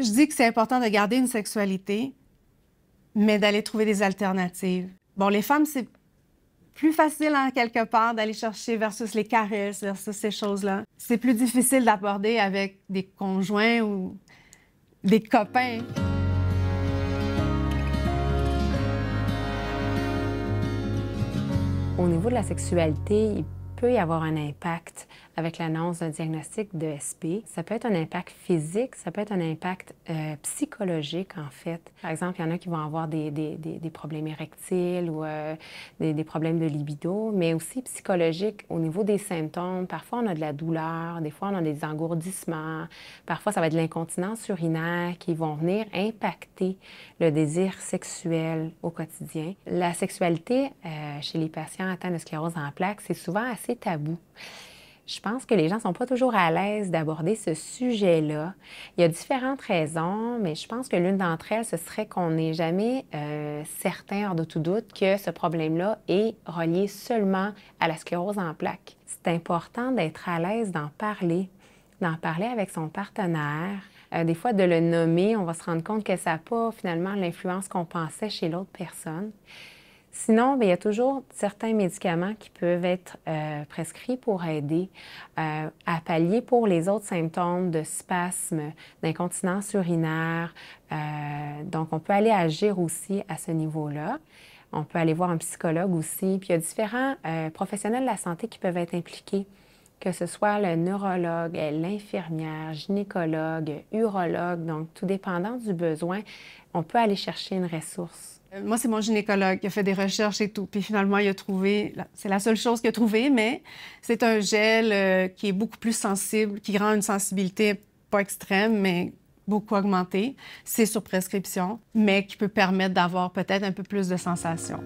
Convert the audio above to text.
Je dis que c'est important de garder une sexualité, mais d'aller trouver des alternatives. Bon, les femmes, c'est plus facile, en quelque part, d'aller chercher versus les caresses, versus ces choses-là. C'est plus difficile d'aborder avec des conjoints ou des copains. Au niveau de la sexualité, il peut y avoir un impact avec l'annonce d'un diagnostic de SP. Ça peut être un impact physique, ça peut être un impact psychologique, en fait. Par exemple, il y en a qui vont avoir des problèmes érectiles ou des problèmes de libido, mais aussi psychologique au niveau des symptômes. Parfois, on a de la douleur, des fois, on a des engourdissements. Parfois, ça va être de l'incontinence urinaire qui vont venir impacter le désir sexuel au quotidien. La sexualité chez les patients atteints de sclérose en plaques, c'est souvent assez tabou. Je pense que les gens ne sont pas toujours à l'aise d'aborder ce sujet-là. Il y a différentes raisons, mais je pense que l'une d'entre elles, ce serait qu'on n'est jamais certain, hors de tout doute, que ce problème-là est relié seulement à la sclérose en plaques. C'est important d'être à l'aise d'en parler avec son partenaire. Des fois, de le nommer, on va se rendre compte que ça n'a pas finalement l'influence qu'on pensait chez l'autre personne. Sinon, bien, il y a toujours certains médicaments qui peuvent être prescrits pour aider à pallier pour les autres symptômes de spasme, d'incontinence urinaire. Donc, on peut aller agir aussi à ce niveau-là. On peut aller voir un psychologue aussi. Puis, il y a différents professionnels de la santé qui peuvent être impliqués, que ce soit le neurologue, l'infirmière, gynécologue, urologue. Donc, tout dépendant du besoin, on peut aller chercher une ressource. Moi, c'est mon gynécologue qui a fait des recherches et tout. Puis finalement, il a trouvé, c'est la seule chose qu'il a trouvée, mais c'est un gel qui est beaucoup plus sensible, qui rend une sensibilité pas extrême, mais beaucoup augmentée. C'est sur prescription, mais qui peut permettre d'avoir peut-être un peu plus de sensations.